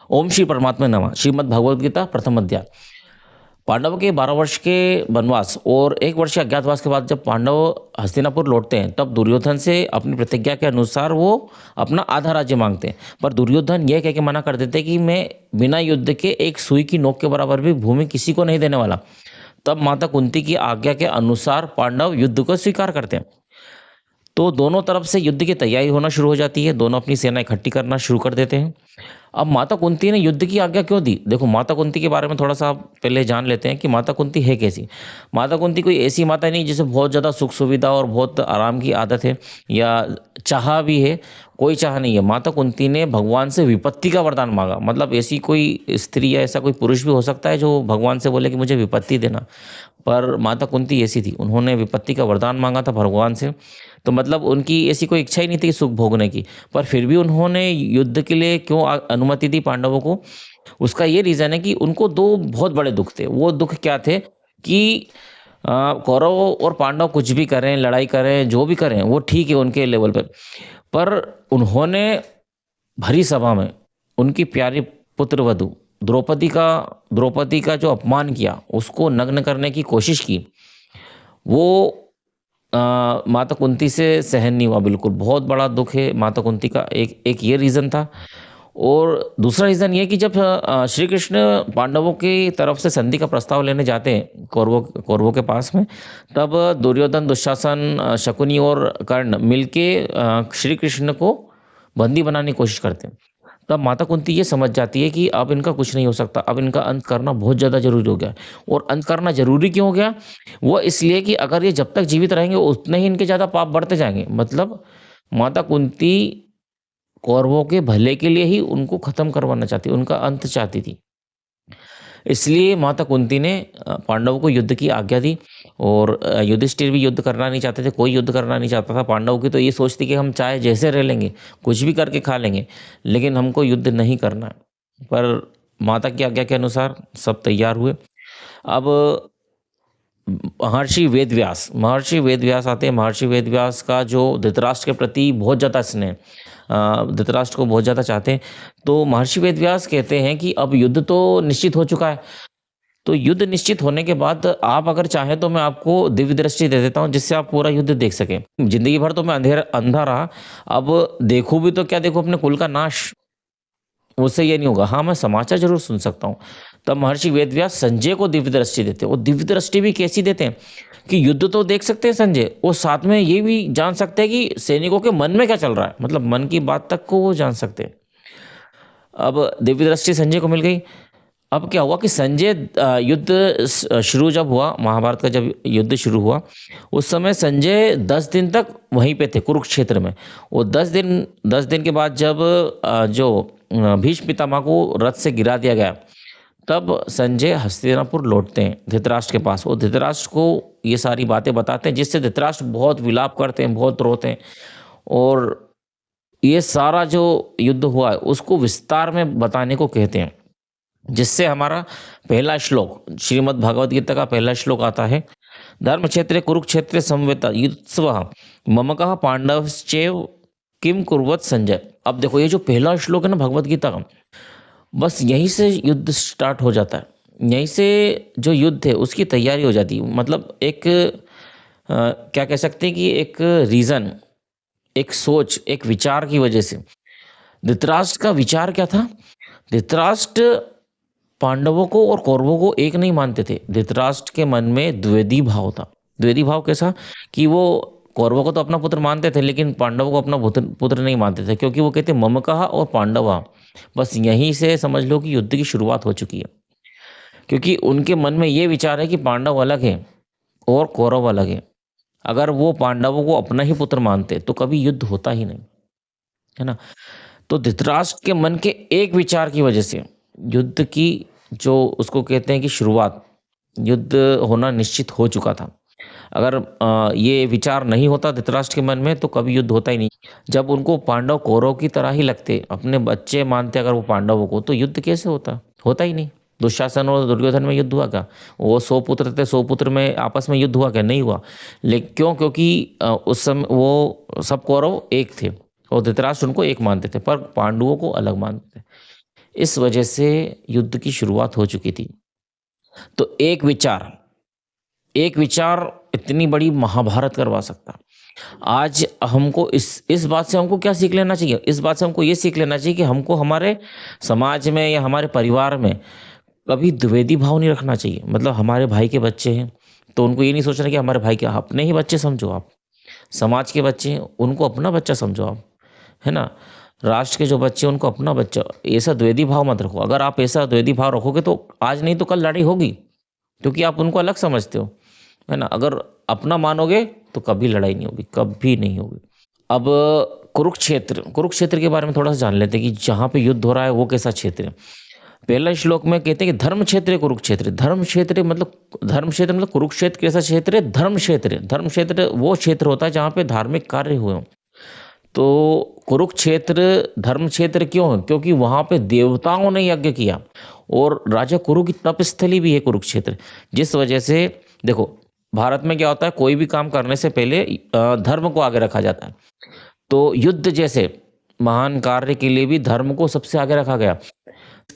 ओम श्री परमात्मा नमः। श्रीमद् भगवद गीता प्रथम अध्याय। पांडवों के 12 वर्ष के वनवास और 1 वर्ष के अज्ञातवास के बाद जब पांडव हस्तिनापुर लौटते हैं, तब दुर्योधन से अपनी प्रतिज्ञा के अनुसार वो अपना आधा राज्य मांगते हैं। पर दुर्योधन यह कह के मना कर देते हैं कि मैं बिना युद्ध के एक सुई की नोक के बराबर भी भूमि किसी को नहीं देने वाला। तब माता कुंती की आज्ञा के अनुसार पांडव युद्ध को स्वीकार करते हैं। तो दोनों तरफ से युद्ध की तैयारी होना शुरू हो जाती है। दोनों अपनी सेना इकट्ठी करना शुरू कर देते हैं। अब माता कुंती ने युद्ध की आज्ञा क्यों दी? देखो, माता कुंती के बारे में थोड़ा सा आप पहले जान लेते हैं कि माता कुंती है कैसी। माता कुंती कोई ऐसी माता नहीं जिसे बहुत ज़्यादा सुख सुविधा और बहुत आराम की आदत है या चाह भी है। कोई चाह नहीं है। माता कुंती ने भगवान से विपत्ति का वरदान मांगा। मतलब ऐसी कोई स्त्री या ऐसा कोई पुरुष भी हो सकता है जो भगवान से बोले कि मुझे विपत्ति देना, पर माता कुंती ऐसी थी। उन्होंने विपत्ति का वरदान मांगा था भगवान से। तो मतलब उनकी ऐसी कोई इच्छा ही नहीं थी सुख भोगने की, पर फिर भी उन्होंने युद्ध के लिए क्यों अनुमति दी पांडवों को? उसका ये रीज़न है कि उनको दो बहुत बड़े दुख थे। वो दुख क्या थे कि कौरव और पांडव कुछ भी करें, लड़ाई करें, जो भी करें वो ठीक है उनके लेवल पर उन्होंने भरी सभा में उनकी प्यारी पुत्रवधू द्रौपदी का जो अपमान किया, उसको नग्न करने की कोशिश की, वो माता कुंती से सहन नहीं हुआ। बिल्कुल बहुत बड़ा दुख है माता कुंती का। एक ये रीज़न था। और दूसरा रीज़न ये कि जब श्री कृष्ण पांडवों की तरफ से संधि का प्रस्ताव लेने जाते हैं कौरवों के पास में, तब दुर्योधन, दुशासन, शकुनी और कर्ण मिलके श्री कृष्ण को बंदी बनाने की कोशिश करते हैं। तब माता कुंती ये समझ जाती है कि अब इनका कुछ नहीं हो सकता, अब इनका अंत करना बहुत ज़्यादा ज़रूरी हो गया है। और अंत करना ज़रूरी क्यों हो गया? वो इसलिए कि अगर ये जब तक जीवित रहेंगे उतने ही इनके ज़्यादा पाप बढ़ते जाएंगे। मतलब माता कुंती कौरवों के भले के लिए ही उनको खत्म करवाना चाहती, उनका अंत चाहती थी। इसलिए माता कुंती ने पांडवों को युद्ध की आज्ञा दी। और युधिष्ठिर भी युद्ध करना नहीं चाहते थे, कोई युद्ध करना नहीं चाहता था। पांडवों की तो ये सोच थी कि हम चाहे जैसे रह लेंगे, कुछ भी करके खा लेंगे, लेकिन हमको युद्ध नहीं करना है। पर माता की आज्ञा के अनुसार सब तैयार हुए। अब महर्षि वेदव्यास आते हैं। महर्षि वेदव्यास का जो धृतराष्ट्र के प्रति बहुत ज़्यादा स्नेह, धृतराष्ट्र को बहुत ज़्यादा चाहते हैं। तो महर्षि वेदव्यास कहते हैं कि अब युद्ध तो निश्चित हो चुका है, तो युद्ध निश्चित होने के बाद आप अगर चाहें तो मैं आपको दिव्य दृष्टि दे देता हूं जिससे आप पूरा युद्ध देख सकें। जिंदगी भर तो मैं अंधा रहा, अब देखूं भी तो क्या देखूं, अपने कुल का नाश। उससे ये नहीं होगा। हाँ, मैं समाचार जरूर सुन सकता हूँ। तब महर्षि वेदव्यास संजय को दिव्य दृष्टि देते हैं। और दिव्य दृष्टि भी कैसी देते हैं कि युद्ध तो देख सकते हैं संजय, और साथ में ये भी जान सकते हैं कि सैनिकों के मन में क्या चल रहा है। मतलब मन की बात तक को वो जान सकते हैं। अब दिव्य दृष्टि संजय को मिल गई। अब क्या हुआ कि संजय युद्ध शुरू जब हुआ, महाभारत का जब युद्ध शुरू हुआ, उस समय संजय 10 दिन तक वहीं पे थे कुरुक्षेत्र में। और 10 दिन के बाद जब जो भीष्म पितामह को रथ से गिरा दिया गया, तब संजय हस्तिनापुर लौटते हैं धृतराष्ट्र के पास। और धृतराष्ट्र को ये सारी बातें बताते हैं, जिससे धृतराष्ट्र बहुत विलाप करते हैं, बहुत रोते हैं। और ये सारा जो युद्ध हुआ है उसको विस्तार में बताने को कहते हैं, जिससे हमारा पहला श्लोक, श्रीमद् भगवद गीता का पहला श्लोक आता है। धर्म क्षेत्रे कुरुक्षेत्रे संवेता युत्सवः ममकः पांडवश्चैव किम कुर्वत संजय। अब देखो, ये जो पहला श्लोक है ना भगवद गीता का, बस यहीं से युद्ध स्टार्ट हो जाता है। यहीं से जो युद्ध है उसकी तैयारी हो जाती है। मतलब एक क्या कह सकते हैं कि एक रीज़न, एक सोच, एक विचार की वजह से। धृतराष्ट्र का विचार क्या था? धृतराष्ट्र पांडवों को और कौरवों को एक नहीं मानते थे। धृतराष्ट्र के मन में द्वेदी भाव था। द्वेदी भाव कैसा कि वो कौरवों को तो अपना पुत्र मानते थे, लेकिन पांडवों को अपना पुत्र नहीं मानते थे, क्योंकि वो कहते ममकः और पांडवा। बस यहीं से समझ लो कि युद्ध की शुरुआत हो चुकी है। क्योंकि उनके मन में ये विचार है कि पांडव अलग है और कौरव अलग है। अगर वो पांडवों को अपना ही पुत्र मानते तो कभी युद्ध होता ही नहीं, है ना। तो धृतराष्ट्र के मन के एक विचार की वजह से युद्ध की, जो उसको कहते हैं कि शुरुआत, युद्ध होना निश्चित हो चुका था। अगर ये विचार नहीं होता धृतराष्ट्र के मन में तो कभी युद्ध होता ही नहीं। जब उनको पांडव कौरव की तरह ही लगते, अपने बच्चे मानते अगर वो पांडवों को, तो युद्ध कैसे होता? होता ही नहीं। दुशासन और दुर्योधन में युद्ध हुआ क्या? वो 100 पुत्र थे, 100 पुत्र में आपस में युद्ध हुआ क्या? नहीं हुआ। लेकिन क्यों? क्योंकि उस समय वो सब कौरव एक थे और धृतराष्ट्र उनको एक मानते थे, पर पांडवों को अलग मानते थे। इस वजह से युद्ध की शुरुआत हो चुकी थी। तो एक विचार इतनी बड़ी महाभारत करवा सकता। आज हमको इस बात से हमको क्या सीख लेना चाहिए? इस बात से हमको ये सीख लेना चाहिए कि हमको हमारे समाज में या हमारे परिवार में कभी द्विवेदी भाव नहीं रखना चाहिए। मतलब हमारे भाई के बच्चे हैं, तो उनको ये नहीं सोचना कि हमारे भाई के, अपने ही बच्चे समझो आप। समाज के बच्चे हैं, उनको अपना बच्चा समझो आप, है ना? राष्ट्र के जो बच्चे हैं, उनको अपना बच्चा, ऐसा द्वैधी भाव मत रखो। अगर आप ऐसा द्वैधी भाव रखोगे तो आज नहीं तो कल लड़ाई होगी, क्योंकि आप उनको अलग समझते हो, है ना? अगर अपना मानोगे तो कभी लड़ाई नहीं होगी, कभी नहीं होगी। अब कुरुक्षेत्र के बारे में थोड़ा सा जान लेते हैं कि जहाँ पे युद्ध हो रहा है वो कैसा क्षेत्र है। पहला श्लोक में कहते हैं कि धर्म क्षेत्र कुरुक्षेत्र। धर्म क्षेत्र मतलब कुरुक्षेत्र कैसा क्षेत्र है? धर्म क्षेत्र वो क्षेत्र होता है जहाँ पे धार्मिक कार्य हुए हों। तो कुरुक्षेत्र धर्म क्षेत्र क्यों है? क्योंकि वहाँ पे देवताओं ने यज्ञ किया और राजा कुरु की तपस्थली भी है कुरुक्षेत्र। जिस वजह से देखो, भारत में क्या होता है, कोई भी काम करने से पहले धर्म को आगे रखा जाता है। तो युद्ध जैसे महान कार्य के लिए भी धर्म को सबसे आगे रखा गया।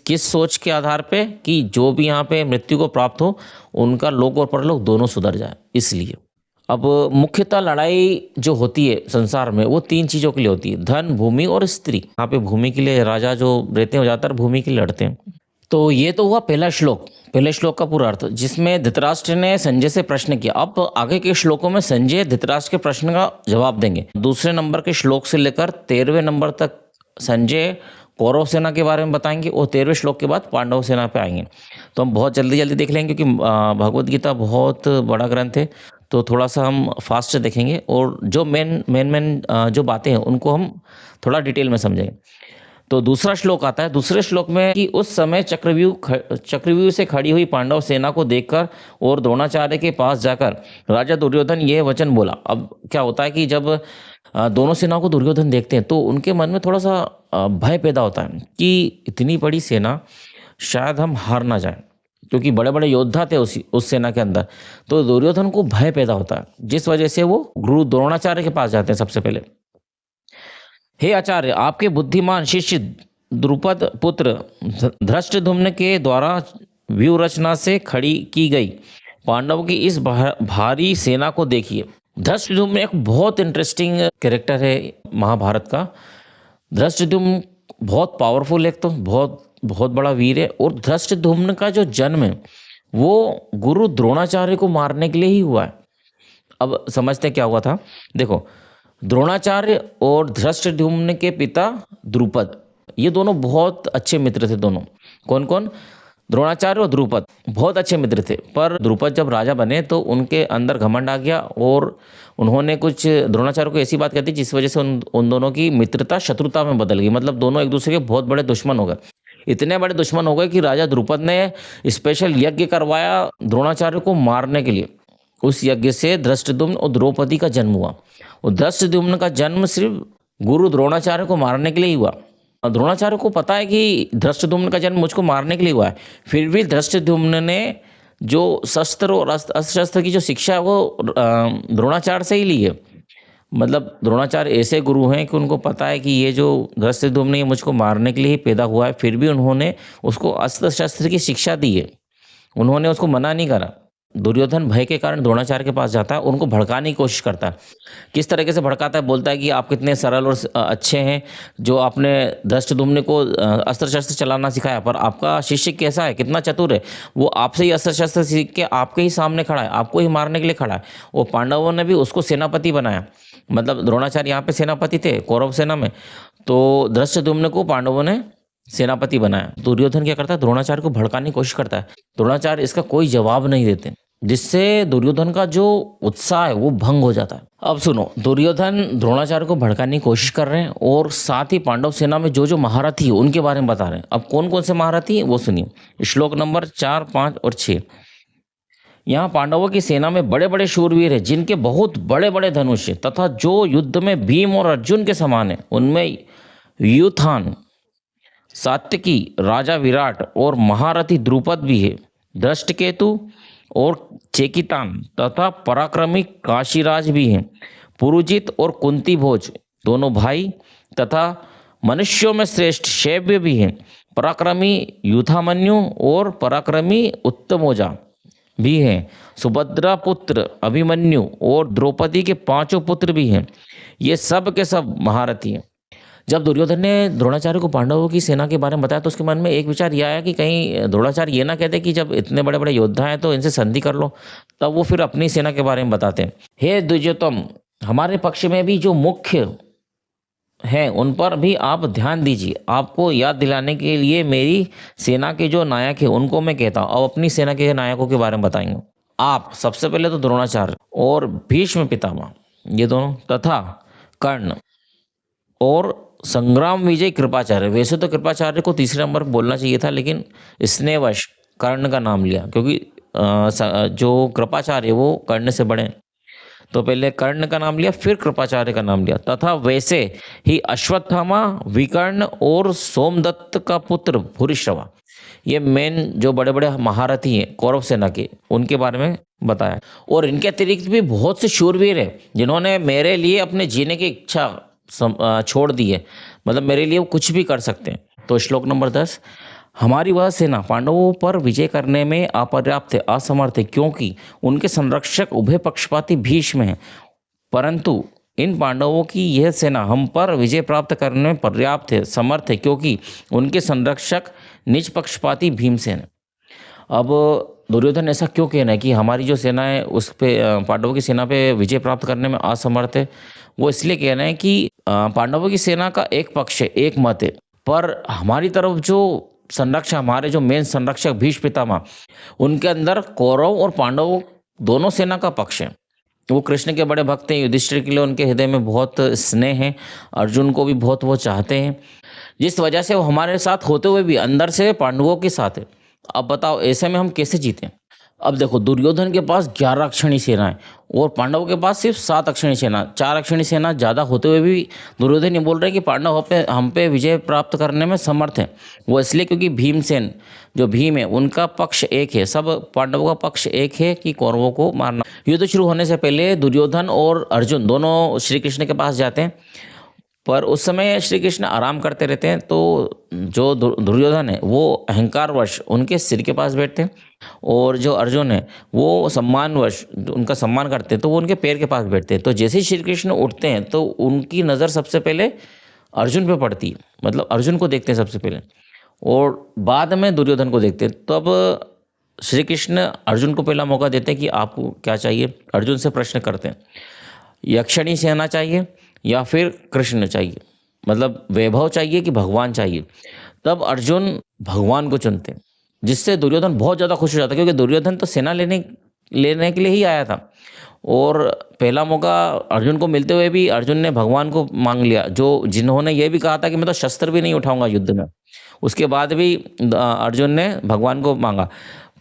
किस सोच के आधार पे? कि जो भी यहाँ पे मृत्यु को प्राप्त हो, उनका लोक और परलोक दोनों सुधर जाए, इसलिए। अब मुख्यतः लड़ाई जो होती है संसार में, वो 3 चीज़ों के लिए होती है, धन, भूमि और स्त्री। यहाँ पे भूमि के लिए राजा जो रहते हैं, वो ज़्यादातर भूमि के लिए लड़ते हैं। तो ये तो हुआ पहले श्लोक का पूरा अर्थ, जिसमें धृतराष्ट्र ने संजय से प्रश्न किया। अब आगे के श्लोकों में संजय धृतराष्ट्र के प्रश्न का जवाब देंगे। दूसरे नंबर के श्लोक से लेकर 13वें नंबर तक संजय कौरव सेना के बारे में बताएंगे और 13वें श्लोक के बाद पांडव सेना पे आएंगे। तो हम बहुत जल्दी देख लेंगे, क्योंकि भगवत गीता बहुत बड़ा ग्रंथ है, तो थोड़ा सा हम फास्ट देखेंगे और जो मेन जो बातें हैं उनको हम थोड़ा डिटेल में समझेंगे। तो दूसरा श्लोक आता है। दूसरे श्लोक में कि उस समय चक्रव्यूह से खड़ी हुई पांडव सेना को देखकर और द्रोणाचार्य के पास जाकर राजा दुर्योधन यह वचन बोला। अब क्या होता है कि जब दोनों सेनाओं को दुर्योधन देखते हैं तो उनके मन में थोड़ा सा भय पैदा होता है कि इतनी बड़ी सेना, शायद हम हार ना जाए, क्योंकि बड़े बड़े योद्धा थे उस सेना के अंदर। तो दुर्योधन को भय पैदा होता है, जिस वजह से वो गुरु द्रोणाचार्य के पास जाते हैं सबसे पहले। हे आचार्य, आपके बुद्धिमान शिष्य द्रुपद पुत्र धृष्टद्युम्न के द्वारा व्यूह रचना से खड़ी की गई पांडवों की इस भारी सेना को देखिए। धृष्टद्युम्न एक बहुत इंटरेस्टिंग कैरेक्टर है महाभारत का। धृष्टद्युम्न बहुत पावरफुल, एक तो बहुत बड़ा वीर है। और धृष्टद्युम्न का जो जन्म है वो गुरु द्रोणाचार्य को मारने के लिए ही हुआ है। अब समझते क्या हुआ था। देखो, द्रोणाचार्य और धृष्टद्युम्न के पिता द्रुपद, ये दोनों बहुत अच्छे मित्र थे। दोनों कौन? द्रोणाचार्य और द्रुपद बहुत अच्छे मित्र थे। पर द्रुपद जब राजा बने तो उनके अंदर घमंड आ गया और उन्होंने कुछ द्रोणाचार्य को ऐसी बात कहती जिस वजह से उन दोनों की मित्रता शत्रुता में बदल गई। मतलब दोनों एक दूसरे के बहुत बड़े दुश्मन हो गए। इतने बड़े दुश्मन हो गए कि राजा द्रुपद ने स्पेशल यज्ञ करवाया द्रोणाचार्य को मारने के लिए। उस यज्ञ से धृष्टद्युम्न और द्रौपदी का जन्म हुआ। और धृष्टद्युम्न का जन्म सिर्फ गुरु द्रोणाचार्य को मारने के लिए ही हुआ। द्रोणाचार्य को पता है कि धृष्टद्युम्न का जन्म मुझको मारने के लिए हुआ है, फिर भी धृष्टद्युम्न ने जो शस्त्र और अस्त्र शस्त्र की जो शिक्षा है वो द्रोणाचार्य से ही ली है। मतलब द्रोणाचार्य ऐसे गुरु हैं कि उनको पता है कि ये जो धृष्टद्युम्न ये मुझको मारने के लिए ही पैदा हुआ है, फिर भी उन्होंने उसको अस्त्र शस्त्र की शिक्षा दी है। उन्होंने उसको मना नहीं करा। दुर्योधन भय के कारण द्रोणाचार्य के पास जाता है, उनको भड़काने की कोशिश करता है। किस तरीके से भड़काता है? बोलता है कि आप कितने सरल और अच्छे हैं, जो आपने धृष्टद्युम्न को अस्त्र शस्त्र चलाना सिखाया, पर आपका शिष्य कैसा है, कितना चतुर है, वो आपसे ही अस्त्र शस्त्र सीख के आपके ही सामने खड़ा है, आपको ही मारने के लिए खड़ा है। वो पांडवों ने भी उसको सेनापति बनाया। मतलब द्रोणाचार्य यहाँ पे सेनापति थे कौरव सेना में, तो धृष्टद्युम्न को पांडवों ने सेनापति बनाया। दुर्योधन क्या करता है? द्रोणाचार्य को भड़काने की कोशिश करता है। द्रोणाचार्य इसका कोई जवाब नहीं देते, जिससे दुर्योधन का जो उत्साह है वो भंग हो जाता है। अब सुनो, दुर्योधन द्रोणाचार्य को भड़काने की कोशिश कर रहे हैं और साथ ही पांडव सेना में जो महारथी है उनके बारे में बता रहे हैं। अब कौन कौन से महारथी है वो सुनिए। श्लोक नंबर 4, 5 और 6। यहाँ पांडवों की सेना में बड़े बड़े शूरवीर हैं, जिनके बहुत बड़े बड़े धनुष हैं, तथा जो युद्ध में भीम और अर्जुन के समान है। उनमें यूथान, सात्यकी, राजा विराट और महारथी द्रुपद भी है। धृष्टकेतु और चेकितान तथा पराक्रमी काशीराज भी हैं। पुरुजित और कुंती भोज दोनों भाई तथा मनुष्यों में श्रेष्ठ शैव्य भी हैं, पराक्रमी यूथामन्यु और पराक्रमी उत्तमोजा भी हैं। सुभद्रा पुत्र अभिमन्यु और द्रौपदी के 5 पुत्र भी हैं। ये सब के सब महारथी हैं। जब दुर्योधन ने द्रोणाचार्य को पांडवों की सेना के बारे में बताया तो उसके मन में एक विचार यह आया कि कहीं द्रोणाचार्य ये ना कहते कि जब इतने बड़े बड़े योद्धा हैं तो इनसे संधि कर लो। तब वो फिर अपनी सेना के बारे में बताते हैं। हे द्विजोतम, हमारे पक्ष में भी जो मुख्य हैं उन पर भी आप ध्यान दीजिए। आपको याद दिलाने के लिए मेरी सेना के जो नायक हैं उनको मैं कहता हूँ। अब अपनी सेना के नायकों के बारे में बताएंगे। आप सबसे पहले तो द्रोणाचार्य और भीष्म पितामह, ये दोनों, तथा कर्ण और संग्राम विजय कृपाचार्य। वैसे तो कृपाचार्य को तीसरे नंबर पर बोलना चाहिए था, लेकिन स्नेहवश कर्ण का नाम लिया क्योंकि जो कृपाचार्य वो कर्ण से बड़े हैं। तो पहले कर्ण का नाम लिया, फिर कृपाचार्य का नाम लिया। तथा वैसे ही अश्वत्थामा, विकर्ण और सोमदत्त का पुत्र भूरिश्रवा, ये मेन जो बड़े बड़े महारथी हैं कौरव सेना के, उनके बारे में बताया। और इनके अतिरिक्त भी बहुत से शूरवीर हैं जिन्होंने मेरे लिए अपने जीने की इच्छा छोड़ दी है, मतलब मेरे लिए वो कुछ भी कर सकते हैं। तो श्लोक नंबर 10, हमारी वह सेना पांडवों पर विजय करने में अपर्याप्त है, असमर्थ है, क्योंकि उनके संरक्षक उभय पक्षपाती भीष्म हैं। परंतु इन पांडवों की यह सेना हम पर विजय प्राप्त करने में पर्याप्त है, समर्थ है, क्योंकि उनके संरक्षक निज पक्षपाती भीमसेन है। अब दुर्योधन ऐसा क्यों कहना है कि हमारी जो सेना है उस पे पांडवों की सेना पे विजय प्राप्त करने में असमर्थ है? वो इसलिए कहना है कि पांडवों की सेना का एक पक्ष है, एक मत है, पर हमारी तरफ जो संरक्षक, हमारे जो मेन संरक्षक भीष्म पितामह, उनके अंदर कौरव और पांडव दोनों सेना का पक्ष है। वो कृष्ण के बड़े भक्त हैं, युधिष्ठिर के लिए उनके हृदय में बहुत स्नेह है, अर्जुन को भी बहुत वो चाहते हैं, जिस वजह से वो हमारे साथ होते हुए भी अंदर से पांडवों के साथ है। अब बताओ ऐसे में हम कैसे जीतें? अब देखो, दुर्योधन के पास 11 अक्षणी सेना है और पांडवों के पास सिर्फ 7 अक्षणी सेना, 4 अक्षणी सेना ज़्यादा होते हुए भी दुर्योधन ये बोल रहे हैं कि पांडव हम पे विजय प्राप्त करने में समर्थ हैं। वो इसलिए क्योंकि भीमसेन, जो भीम है, उनका पक्ष एक है, सब पांडवों का पक्ष एक है कि कौरवों को मारना। युद्ध शुरू होने से पहले दुर्योधन और अर्जुन दोनों श्री कृष्ण के पास जाते हैं, पर उस समय श्री कृष्ण आराम करते रहते हैं। तो जो दुर्योधन है वो अहंकारवश उनके सिर के पास बैठते हैं, और जो अर्जुन है वो सम्मानवश उनका सम्मान करते हैं तो वो उनके पैर के पास बैठते हैं। तो जैसे ही श्री कृष्ण उठते हैं तो उनकी नज़र सबसे पहले अर्जुन पे पड़ती है, मतलब अर्जुन को देखते हैं सबसे पहले, और बाद में दुर्योधन को देखते हैं। तब श्री कृष्ण अर्जुन को पहला मौका देते हैं कि आपको क्या चाहिए। अर्जुन से प्रश्न करते हैं, यक्षिणी सेना चाहिए या फिर कृष्ण चाहिए, मतलब वैभव चाहिए कि भगवान चाहिए। तब अर्जुन भगवान को चुनते हैं, जिससे दुर्योधन बहुत ज़्यादा खुश हो जाता है, क्योंकि दुर्योधन तो सेना लेने के लिए ही आया था, और पहला मौका अर्जुन को मिलते हुए भी अर्जुन ने भगवान को मांग लिया, जिन्होंने ये भी कहा था कि मैं तो शस्त्र भी नहीं उठाऊंगा युद्ध में। उसके बाद भी अर्जुन ने भगवान को मांगा,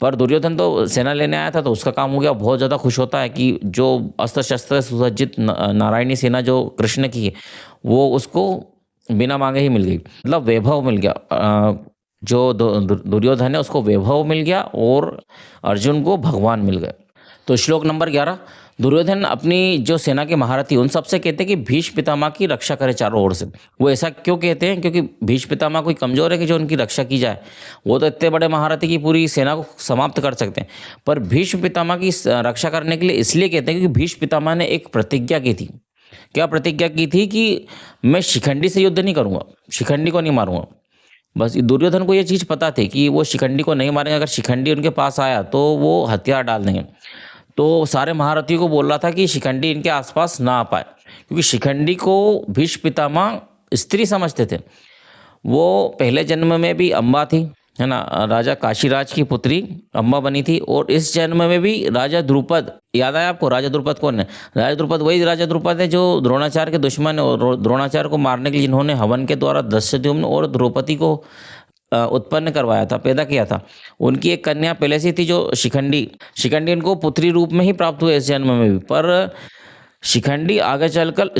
पर दुर्योधन तो सेना लेने आया था तो उसका काम हो गया। बहुत ज़्यादा खुश होता है कि जो अस्त्र शस्त्र सुसज्जित नारायणी सेना जो कृष्ण की है वो उसको बिना मांगे ही मिल गई, मतलब वैभव मिल गया। जो दुर्योधन है उसको वैभव मिल गया और अर्जुन को भगवान मिल गए। तो श्लोक नंबर 11, दुर्योधन अपनी जो सेना के महारथी उन सबसे कहते हैं कि भीष्म पितामह की रक्षा करे चारों ओर से। वो ऐसा क्यों कहते हैं? क्योंकि भीष्म पितामह कोई कमज़ोर है कि जो उनकी रक्षा की जाए? वो तो इतने बड़े महारथी की पूरी सेना को समाप्त कर सकते हैं, पर भीष्म पितामह की रक्षा करने के लिए इसलिए कहते हैं क्योंकि भीष्म पितामह ने एक प्रतिज्ञा की थी। क्या प्रतिज्ञा की थी? कि मैं शिखंडी से युद्ध नहीं करूँगा, शिखंडी को नहीं मारूंगा। बस दुर्योधन को ये चीज़ पता थी कि वो शिखंडी को नहीं मारेंगे, अगर शिखंडी उनके पास आया तो वो हथियार डाल देंगे। तो सारे महारथियों को बोल रहा था कि शिखंडी इनके आसपास ना आ पाए, क्योंकि शिखंडी को भीष्म पितामह स्त्री समझते थे। वो पहले जन्म में भी अम्बा थी, है ना, राजा काशीराज की पुत्री अम्बा बनी थी, और इस जन्म में भी राजा द्रुपद, याद आया आपको राजा द्रुपद कौन है? राजा द्रुपद वही राजा द्रुपद है जो द्रोणाचार्य के दुश्मन है, और द्रोणाचार्य को मारने के लिए जिन्होंने हवन के द्वारा दृष्टद्युम्न और द्रौपदी को उत्पन्न करवाया था, पैदा किया था। उनकी एक कन्या पहले से थी जो शिखंडी उनको पुत्री रूप में ही प्राप्त हुए इस जन्म में भी, पर शिखंडी आगे चलकर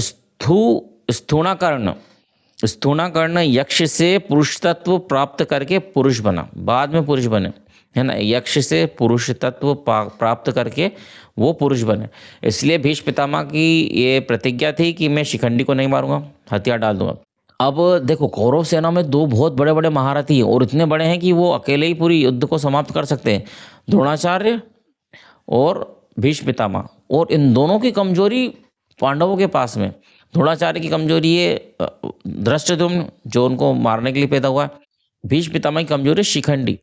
स्थूणाकर्ण यक्ष से पुरुष तत्व प्राप्त करके पुरुष बना, बाद में पुरुष बने, है ना, यक्ष से पुरुष तत्व प्राप्त करके वो पुरुष बने। इसलिए भीष्म पितामह की ये प्रतिज्ञा थी कि मैं शिखंडी को नहीं मारूंगा, हथियार डाल दूंगा। अब देखो, कौरव सेना में दो बहुत बड़े बड़े महारथी हैं और इतने बड़े हैं कि वो अकेले ही पूरी युद्ध को समाप्त कर सकते हैं, द्रोणाचार्य और भीष्म पितामह। और इन दोनों की कमजोरी पांडवों के पास में, द्रोणाचार्य की कमजोरी है धृष्टद्युम्न जो उनको मारने के लिए पैदा हुआ है, भीष्म पितामह की कमजोरी शिखंडी,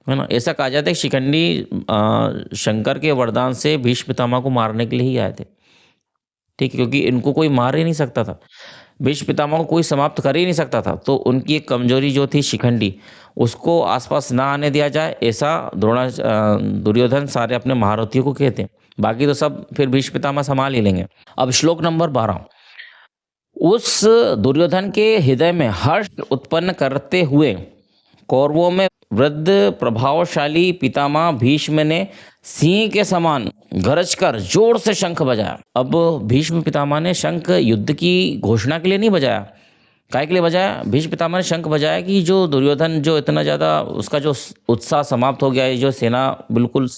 है ना। ऐसा कहा जाता है कि शिखंडी शंकर के वरदान से भीष्म पितामह को मारने के लिए ही आए थे, ठीक है, क्योंकि इनको कोई मार ही नहीं सकता था, भीष्म पितामह को कोई समाप्त कर ही नहीं सकता था। तो उनकी एक कमजोरी जो थी शिखंडी, उसको आसपास ना आने दिया जाए, ऐसा दुर्योधन सारे अपने महारथियों को कहते हैं। बाकी तो सब फिर भीष्म पितामह संभाल ही लेंगे। अब श्लोक नंबर 12। उस दुर्योधन के हृदय में हर्ष उत्पन्न करते हुए कौरवों में वृद्ध प्रभावशाली पितामह भीष्म ने सिंह के समान गरज कर जोर से शंख बजाया। अब भीष्म पितामह ने शंख युद्ध की घोषणा के लिए नहीं बजाया, काय के लिए बजाया? भीष्म पितामह ने शंख बजाया कि जो दुर्योधन जो इतना ज़्यादा उसका जो उत्साह समाप्त हो गया है, जो सेना बिल्कुल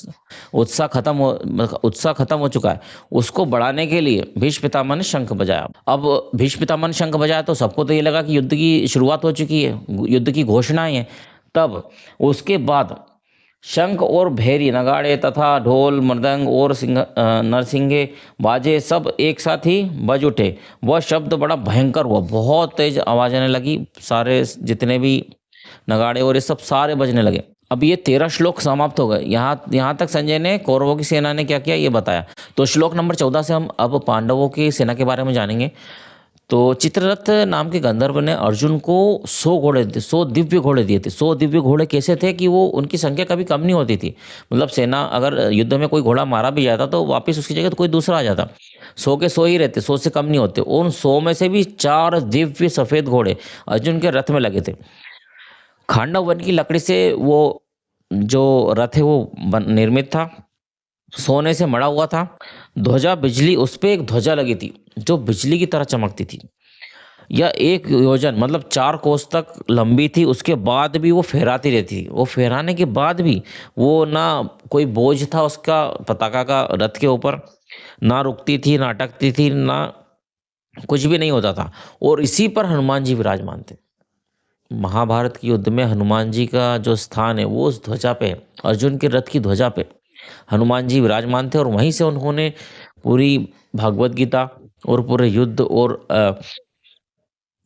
उत्साह खत्म हो चुका है, उसको बढ़ाने के लिए भीष्म पितामह ने शंख बजाया। अब भीष्म पितामह ने शंख बजाया तो सबको तो ये लगा कि युद्ध की शुरुआत हो चुकी है, युद्ध की घोषणाएं हैं। तब उसके बाद शंख और भैरी नगाड़े तथा ढोल मृदंग और नरसिंगे बाजे सब एक साथ ही बज उठे। वह शब्द बड़ा भयंकर हुआ, बहुत तेज आवाज आने लगी, सारे जितने भी नगाड़े और ये सब सारे बजने लगे। अब ये 13 श्लोक समाप्त हो गए। यहाँ तक संजय ने कौरवों की सेना ने क्या किया ये बताया। तो श्लोक नंबर 14 से हम अब पांडवों की सेना के बारे में जानेंगे। तो चित्ररथ नाम के गंधर्व ने अर्जुन को 100 दिव्य घोड़े दिए थे। 100 दिव्य घोड़े कैसे थे कि वो उनकी संख्या कभी कम नहीं होती थी, मतलब सेना अगर युद्ध में कोई घोड़ा मारा भी जाता तो वापस उसकी जगह तो कोई दूसरा आ जाता। 100 के 100 ही रहते, 100 से कम नहीं होते। उन 100 में से भी 4 दिव्य सफेद घोड़े अर्जुन के रथ में लगे थे। खांडव वन की लकड़ी से वो जो रथ है वो निर्मित था, सोने से मड़ा हुआ था। ध्वजा बिजली, उस पर एक ध्वजा लगी थी जो बिजली की तरह चमकती थी। यह 1 योजन मतलब 4 कोस तक लंबी थी। उसके बाद भी वो फहराती रहती थी। वो फहराने के बाद भी वो ना कोई बोझ था उसका पताका का रथ के ऊपर, ना रुकती थी ना अटकती थी, ना कुछ भी नहीं होता था। और इसी पर हनुमान जी विराजमान थे। महाभारत के युद्ध में हनुमान जी का जो स्थान है वो उस ध्वजा पे, अर्जुन के रथ की ध्वजा पे हनुमान जी विराजमान थे। और वहीं से उन्होंने पूरी भागवत गीता और पूरे युद्ध और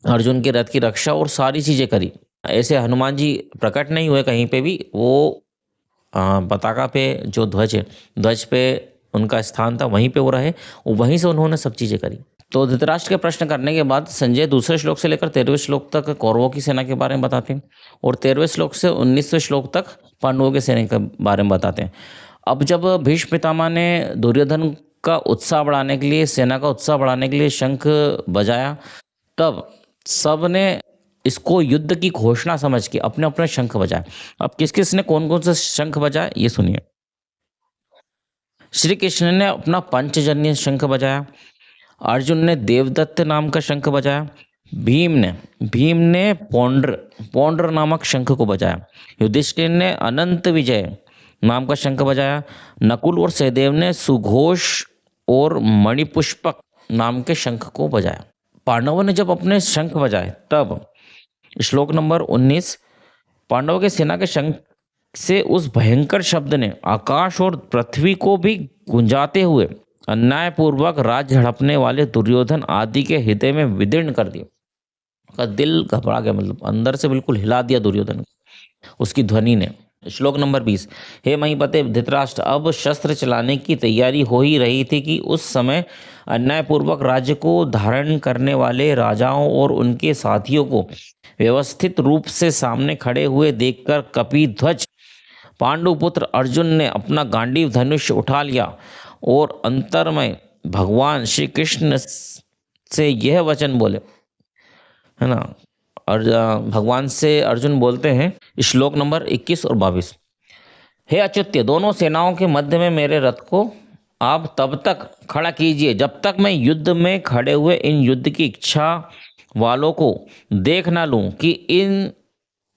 अर्जुन के रथ की रक्षा और सारी चीजें करी। ऐसे हनुमान जी प्रकट नहीं हुए कहीं पे भी, वो पताका पे जो ध्वज है, ध्वज पे उनका स्थान था, वहीं पे वो रहे और वहीं से उन्होंने सब चीजें करी। तो धृतराष्ट्र के प्रश्न करने के बाद संजय दूसरे श्लोक से लेकर 13वें श्लोक तक कौरवों की सेना के बारे में बताते हैं और 13वें श्लोक से 19वें श्लोक तक पांडवों की सेना के बारे में बताते हैं। अब जब भीष्म पितामह ने दुर्योधन का उत्साह बढ़ाने के लिए, सेना का उत्साह बढ़ाने के लिए शंख बजाया, तब सब ने इसको युद्ध की घोषणा समझ के अपने अपने शंख बजाए। अब किस किस ने कौन कौन से शंख बजाए ये सुनिए। श्री कृष्ण ने अपना पंचजन्य शंख बजाया, अर्जुन ने देवदत्त नाम का शंख बजाया, भीम ने पौंड्र नामक शंख को बजाया, युधिष्ठिर ने अनंत विजय नाम का शंख बजाया, नकुल और सहदेव ने सुघोष और मणिपुष्पक नाम के शंख को बजाया। पांडवों ने जब अपने शंख बजाए तब श्लोक नंबर 19, पांडवों के सेना के शंख से उस भयंकर शब्द ने आकाश और पृथ्वी को भी गुंजाते हुए अन्यायपूर्वक राज हड़पने वाले दुर्योधन आदि के हृदय में विदीर्ण कर दिया। का दिल घबरा गया, मतलब अंदर से बिल्कुल हिला दिया दुर्योधन को उसकी ध्वनि ने। श्लोक नंबर 20, हे महीपते धृतराष्ट्र, अब शस्त्र चलाने की तैयारी हो ही रही थी कि उस समय अन्यायपूर्वक राज्य को धारण करने वाले राजाओं और उनके साथियों को व्यवस्थित रूप से सामने खड़े हुए देखकर कपिध्वज पांडुपुत्र अर्जुन ने अपना गांडीव धनुष उठा लिया और अंतर में भगवान श्री कृष्ण से यह वचन बोले, है ना। और भगवान से अर्जुन बोलते हैं, श्लोक नंबर 21 और 22, हे अच्युत्य, दोनों सेनाओं के मध्य में मेरे रथ को आप तब तक खड़ा कीजिए जब तक मैं युद्ध में खड़े हुए इन युद्ध की इच्छा वालों को देख ना लूं कि इन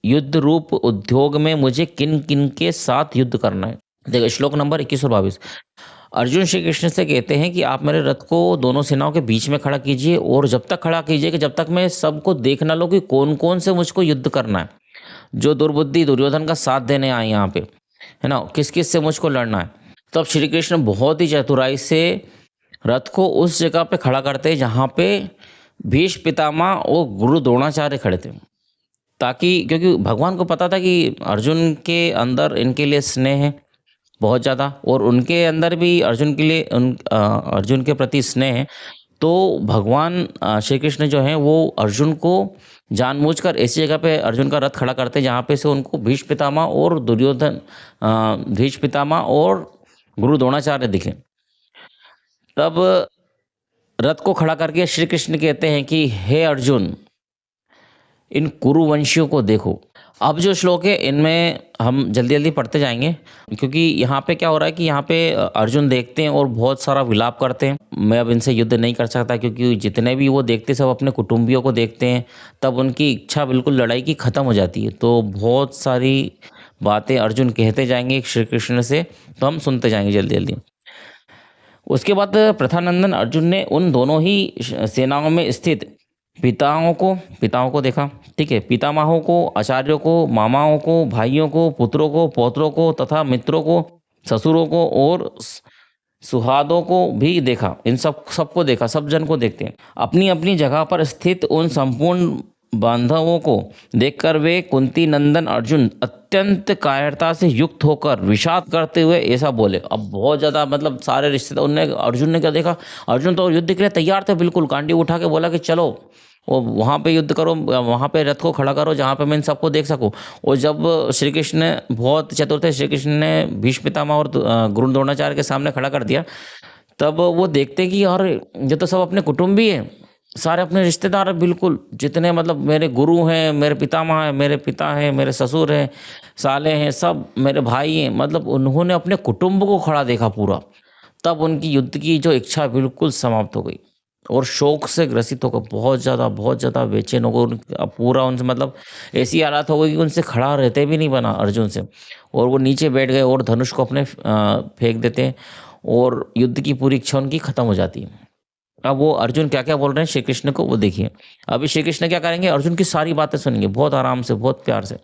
युद्ध रूप उद्योग में मुझे किन किन के साथ युद्ध करना है। देखो श्लोक नंबर 21 और 22, अर्जुन श्री कृष्ण से कहते हैं कि आप मेरे रथ को दोनों सेनाओं के बीच में खड़ा कीजिए और जब तक खड़ा कीजिए कि जब तक मैं सबको देख ना लो कि कौन कौन से मुझको युद्ध करना है, जो दुर्बुद्धि दुर्योधन का साथ देने आए यहाँ पे, है ना, किस किस से मुझको लड़ना है। तब श्री कृष्ण बहुत ही चतुराई से रथ को उस जगह पे खड़ा करते हैं जहाँ पे भीष्म पितामह और गुरु द्रोणाचार्य खड़े थे, ताकि क्योंकि भगवान को पता था कि अर्जुन के अंदर इनके लिए स्नेह है बहुत ज़्यादा, और उनके अंदर भी अर्जुन के लिए अर्जुन के प्रति स्नेह है। तो भगवान श्री कृष्ण जो हैं वो अर्जुन को जानबूझकर ऐसी जगह पे अर्जुन का रथ खड़ा करते हैं जहाँ पे से उनको भीष्म पितामह और भीष्म पितामह और गुरु द्रोणाचार्य दिखे। तब रथ को खड़ा करके श्री कृष्ण कहते हैं कि हे अर्जुन, इन कुरुवंशियों को देखो। अब जो श्लोक है इनमें हम जल्दी जल्दी पढ़ते जाएंगे, क्योंकि यहाँ पे क्या हो रहा है कि यहाँ पे अर्जुन देखते हैं और बहुत सारा विलाप करते हैं। मैं अब इनसे युद्ध नहीं कर सकता, क्योंकि जितने भी वो देखते सब अपने कुटुंबियों को देखते हैं, तब उनकी इच्छा बिल्कुल लड़ाई की ख़त्म हो जाती है। तो बहुत सारी बातें अर्जुन कहते जाएंगे श्री कृष्ण से, तो हम सुनते जाएंगे जल्दी जल्दी। उसके बाद प्रथानंदन अर्जुन ने उन दोनों ही सेनाओं में स्थित पिताओं को देखा, ठीक है, पितामहों को, आचार्यों को, मामाओं को, भाइयों को, पुत्रों को, पौत्रों को तथा मित्रों को, ससुरों को और सुहादों को भी देखा। इन सबको देखा, सब जन को देखते हैं। अपनी अपनी जगह पर स्थित उन संपूर्ण बांधवों को देखकर वे कुंती नंदन अर्जुन अत्यंत कायरता से युक्त होकर विषाद करते हुए ऐसा बोले। अब बहुत ज़्यादा मतलब सारे रिश्तेदार, उनने अर्जुन ने क्या देखा, अर्जुन तो युद्ध के लिए तैयार थे बिल्कुल, गांडी उठा के बोला कि चलो वो वहाँ पे युद्ध करो, वहाँ पे रथ को खड़ा करो जहाँ पे मैं इन सबको देख सकूँ। और जब श्री कृष्ण ने, बहुत चतुर थे श्री कृष्ण ने, भीष्म पितामह और गुरु द्रोणाचार्य के सामने खड़ा कर दिया। तब वो देखते हैं कि यार ये तो सब अपने कुटुंबी हैं, सारे अपने रिश्तेदार हैं बिल्कुल, जितने मतलब मेरे गुरु हैं, मेरे पितामह हैं, मेरे पिता हैं, मेरे ससुर हैं, साले हैं, सब मेरे भाई हैं, मतलब उन्होंने अपने कुटुंब को खड़ा देखा पूरा। तब उनकी युद्ध की जो इच्छा बिल्कुल समाप्त हो गई और शोक से ग्रसित होकर बहुत ज़्यादा बेचैन हो गए। पूरा उनसे मतलब ऐसी हालत हो गई कि उनसे खड़ा रहते भी नहीं बना अर्जुन से, और वो नीचे बैठ गए और धनुष को अपने फेंक देते हैं और युद्ध की पूरी इच्छा उनकी खत्म हो जाती है। अब वो अर्जुन क्या क्या बोल रहे हैं श्री कृष्ण को, वो देखिए। अभी श्री कृष्ण क्या करेंगे, अर्जुन की सारी बातें सुनेंगे बहुत आराम से, बहुत प्यार से,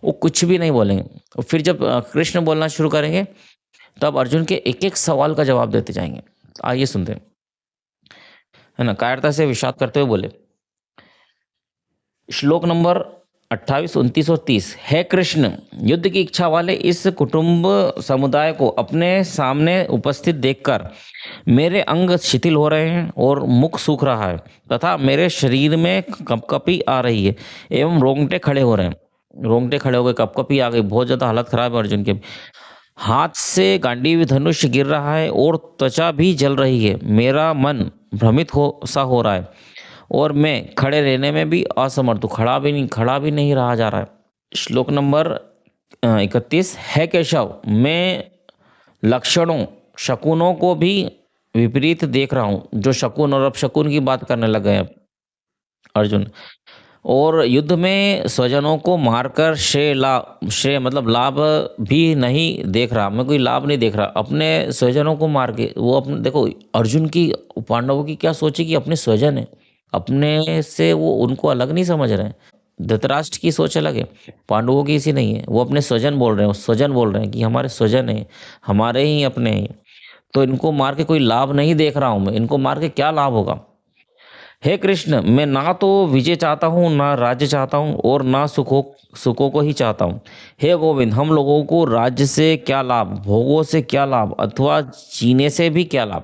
वो कुछ भी नहीं बोलेंगे। और फिर जब कृष्ण बोलना शुरू करेंगे तब अर्जुन के एक एक सवाल का जवाब देते जाएंगे। आइए सुनते हैं, है ना। कायरता से विषाद करते हुए बोले, श्लोक नंबर 28, 29 और 30। है कृष्ण, युद्ध की इच्छा वाले इस कुटुंब समुदाय को अपने सामने उपस्थित देखकर मेरे अंग शिथिल हो रहे हैं और मुख सूख रहा है तथा मेरे शरीर में कपकपी आ रही है एवं रोंगटे खड़े हो रहे हैं। रोंगटे खड़े हो गए, कपकपी आ गई, बहुत ज़्यादा हालत खराब है अर्जुन के। हाथ से गांडीव धनुष गिर रहा है और त्वचा भी जल रही है। मेरा मन भ्रमित हो रहा है और मैं खड़े रहने में भी असमर्थ हूँ, खड़ा भी नहीं रहा जा रहा है। श्लोक नंबर 31। है केशव, मैं लक्षणों शकुनों को भी विपरीत देख रहा हूँ। जो शकुन और अपशकुन की बात करने लग गए अब अर्जुन। और युद्ध में स्वजनों को मारकर श्रेय मतलब लाभ भी नहीं देख रहा, मैं कोई लाभ नहीं देख रहा अपने स्वजनों को मार के। वो अपने देखो अर्जुन की, पांडवों की क्या सोची कि अपने स्वजन है, अपने से वो उनको अलग नहीं समझ रहे हैं। धृतराष्ट्र की सोच अलग है, पांडवों की ऐसी नहीं है। वो अपने स्वजन बोल रहे हैं, स्वजन बोल रहे हैं कि हमारे स्वजन हैं, हमारे ही अपने हैं, तो इनको मार के कोई लाभ नहीं देख रहा हूँ मैं, इनको मार के क्या लाभ होगा। हे कृष्ण, मैं ना तो विजय चाहता हूँ, ना राज्य चाहता हूँ और ना सुखों को ही चाहता हूँ। हे गोविंद, हम लोगों को राज्य से क्या लाभ, भोगों से क्या लाभ, अथवा जीने से भी क्या लाभ।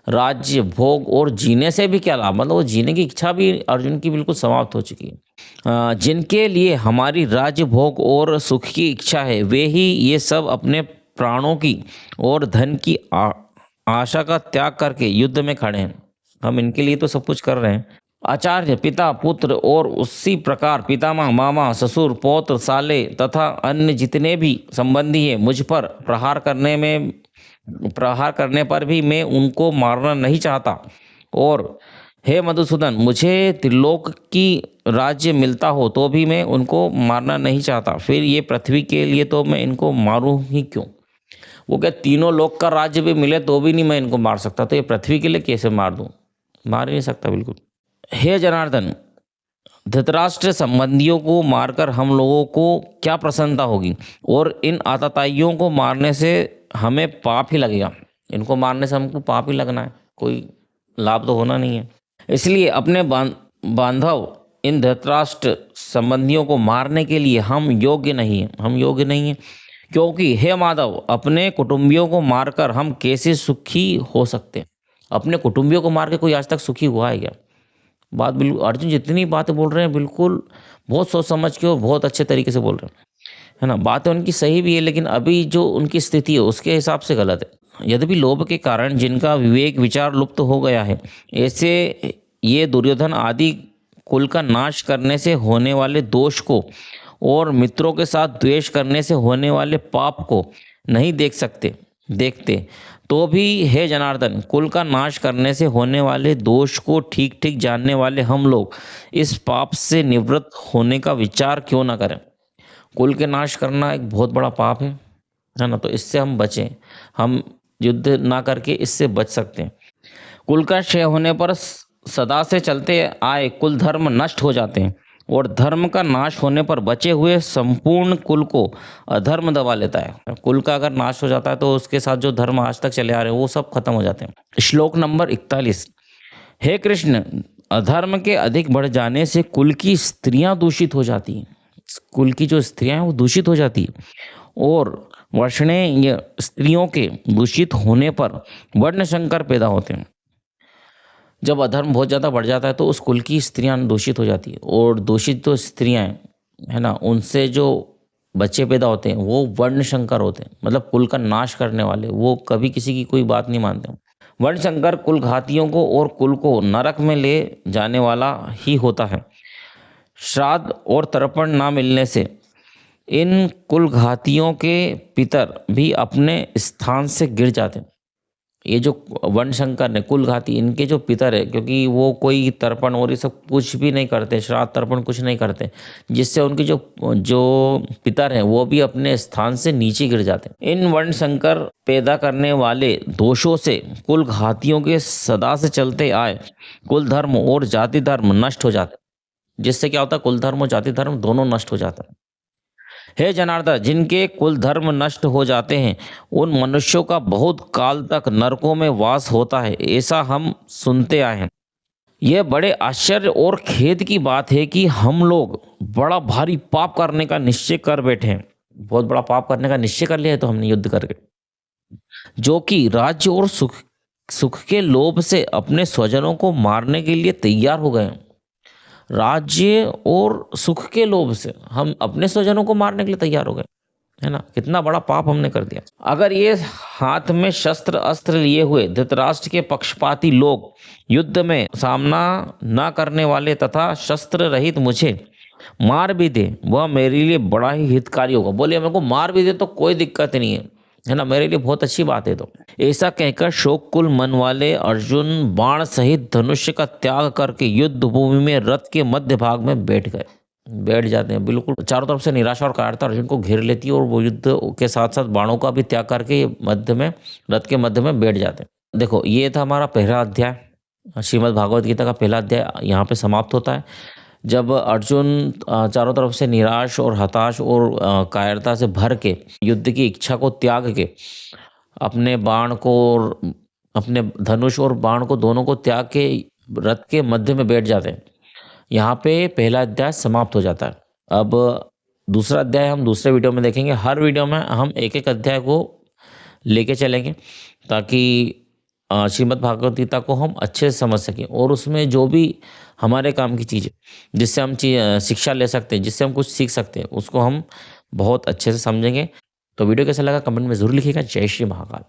राज्य, भोग और जीने से भी क्या लाभ, मतलब वो जीने की इच्छा भी अर्जुन की बिल्कुल समाप्त हो चुकी है। जिनके लिए हमारी राज्य, भोग और सुख की इच्छा है, वे ही ये सब अपने प्राणों की और धन की आशा का त्याग करके युद्ध में खड़े हैं। हम इनके लिए तो सब कुछ कर रहे हैं। आचार्य, पिता, पुत्र और उसी प्रकार पितामह, मामा, ससुर, पौत्र, साले तथा अन्य जितने भी संबंधी हैं, मुझ पर प्रहार करने पर भी मैं उनको मारना नहीं चाहता। और हे मधुसूदन, मुझे त्रिलोक की राज्य मिलता हो तो भी मैं उनको मारना नहीं चाहता। फिर ये पृथ्वी के लिए तो मैं इनको मारूं ही क्यों। वो क्या तीनों लोक का राज्य भी मिले तो भी नहीं मैं इनको मार सकता, तो ये पृथ्वी के लिए कैसे मार दूँ? मार ही नहीं सकता बिल्कुल। हे जनार्दन, धृतराष्ट्र संबंधियों को मारकर हम लोगों को क्या प्रसन्नता होगी, और इन आतताइयों को मारने से हमें पाप ही लगेगा। इनको मारने से हमको पाप ही लगना है, कोई लाभ तो होना नहीं है। इसलिए अपने बांधव इन धृतराष्ट्र संबंधियों को मारने के लिए हम योग्य नहीं हैं, हम योग्य नहीं हैं। क्योंकि हे माधव, अपने कुटुंबियों को मारकर हम कैसे सुखी हो सकते हैं? अपने कुटुंबियों को मार के कोई आज तक सुखी हुआ है क्या? बात बिल्कुल, अर्जुन जितनी बातें बोल रहे हैं बिल्कुल बहुत सोच समझ के और बहुत अच्छे तरीके से बोल रहे हैं, है ना। बातें उनकी सही भी है, लेकिन अभी जो उनकी स्थिति है उसके हिसाब से गलत है। यद्यपि लोभ के कारण जिनका विवेक विचार लुप्त हो गया है, ऐसे ये दुर्योधन आदि कुल का नाश करने से होने वाले दोष को और मित्रों के साथ द्वेष करने से होने वाले पाप को नहीं देखते तो भी हे जनार्दन, कुल का नाश करने से होने वाले दोष को ठीक ठीक जानने वाले हम लोग इस पाप से निवृत्त होने का विचार क्यों ना करें? कुल के नाश करना एक बहुत बड़ा पाप है ना। तो इससे हम बचें, हम युद्ध ना करके इससे बच सकते हैं। कुल का क्षय होने पर सदा से चलते आए कुल धर्म नष्ट हो जाते हैं, और धर्म का नाश होने पर बचे हुए संपूर्ण कुल को अधर्म दबा लेता है। कुल का अगर नाश हो जाता है तो उसके साथ जो धर्म आज तक चले आ रहे हैं वो सब खत्म हो जाते हैं। श्लोक नंबर 41। हे कृष्ण, अधर्म के अधिक बढ़ जाने से कुल की स्त्रियां दूषित हो जाती हैं। कुल की जो स्त्रियां हैं वो दूषित हो जाती है, और वर्षणेय स्त्रियों के दूषित होने पर वर्ण संकर पैदा होते हैं। जब अधर्म बहुत ज़्यादा बढ़ जाता है तो उस कुल की स्त्रियां दूषित हो जाती है, और दूषित जो स्त्रियां हैं, है ना, उनसे जो बच्चे पैदा होते हैं वो वर्ण संकर होते हैं, मतलब कुल का नाश करने वाले। वो कभी किसी की कोई बात नहीं मानते। वर्ण संकर कुल घातियों को और कुल को नरक में ले जाने वाला ही होता है। श्राद्ध और तर्पण ना मिलने से इन कुल घातियों के पितर भी अपने स्थान से गिर जाते हैं। ये जो वर्ण संकर ने कुल घाती, इनके जो पितर है, क्योंकि वो कोई तर्पण और ये सब कुछ भी नहीं करते, श्राद्ध तर्पण कुछ नहीं करते, जिससे उनके जो जो पितर हैं वो भी अपने स्थान से नीचे गिर जाते हैं। इन वर्ण संकर पैदा करने वाले दोषों से कुल घातियों के सदा से चलते आए कुल धर्म और जाति धर्म नष्ट हो जाते, जिससे क्या होता है, कुल धर्म और जाति धर्म दोनों नष्ट हो जाता है। हे जनार्दन, जिनके कुल धर्म नष्ट हो जाते हैं उन मनुष्यों का बहुत काल तक नरकों में वास होता है, ऐसा हम सुनते आए हैं। यह बड़े आश्चर्य और खेद की बात है कि हम लोग बड़ा भारी पाप करने का निश्चय कर बैठे हैं। बहुत बड़ा पाप करने का निश्चय कर लिया है तो हमने युद्ध करके, जो कि राज्य और सुख सुख के लोभ से अपने स्वजनों को मारने के लिए तैयार हो गए हैं। राज्य और सुख के लोभ से हम अपने स्वजनों को मारने के लिए तैयार हो गए, है ना। कितना बड़ा पाप हमने कर दिया। अगर ये हाथ में शस्त्र अस्त्र लिए हुए धृतराष्ट्र के पक्षपाती लोग युद्ध में सामना न करने वाले तथा शस्त्र रहित मुझे मार भी दे, वह मेरे लिए बड़ा ही हितकारी होगा। बोले मेरे को मार भी दे तो कोई दिक्कत नहीं है ना, मेरे लिए बहुत अच्छी बात है। तो ऐसा कहकर शोककुल मन वाले अर्जुन बाण सहित धनुष्य का त्याग करके युद्ध भूमि में रथ के मध्य भाग में बैठ जाते हैं। बिल्कुल चारों तरफ से निराशा और कायरता अर्जुन को घेर लेती है, और वो युद्ध के साथ साथ बाणों का भी त्याग करके मध्य में रथ के मध्य में बैठ जाते हैं। देखो, ये था हमारा पहला अध्याय, श्रीमद् भागवत गीता का पहला अध्याय यहाँ पे समाप्त होता है। जब अर्जुन चारों तरफ से निराश और हताश और कायरता से भर के युद्ध की इच्छा को त्याग के अपने बाण को और अपने धनुष और बाण को दोनों को त्याग के रथ के मध्य में बैठ जाते हैं, यहाँ पे पहला अध्याय समाप्त हो जाता है। अब दूसरा अध्याय हम दूसरे वीडियो में देखेंगे। हर वीडियो में हम एक एक अध्याय को लेके चलेंगे ताकि श्रीमद् भागवत गीता को हम अच्छे से समझ सकें, और उसमें जो भी हमारे काम की चीज़ें जिससे हम शिक्षा ले सकते हैं, जिससे हम कुछ सीख सकते हैं, उसको हम बहुत अच्छे से समझेंगे। तो वीडियो कैसा लगा कमेंट में ज़रूर लिखिएगा। जय श्री महाकाल।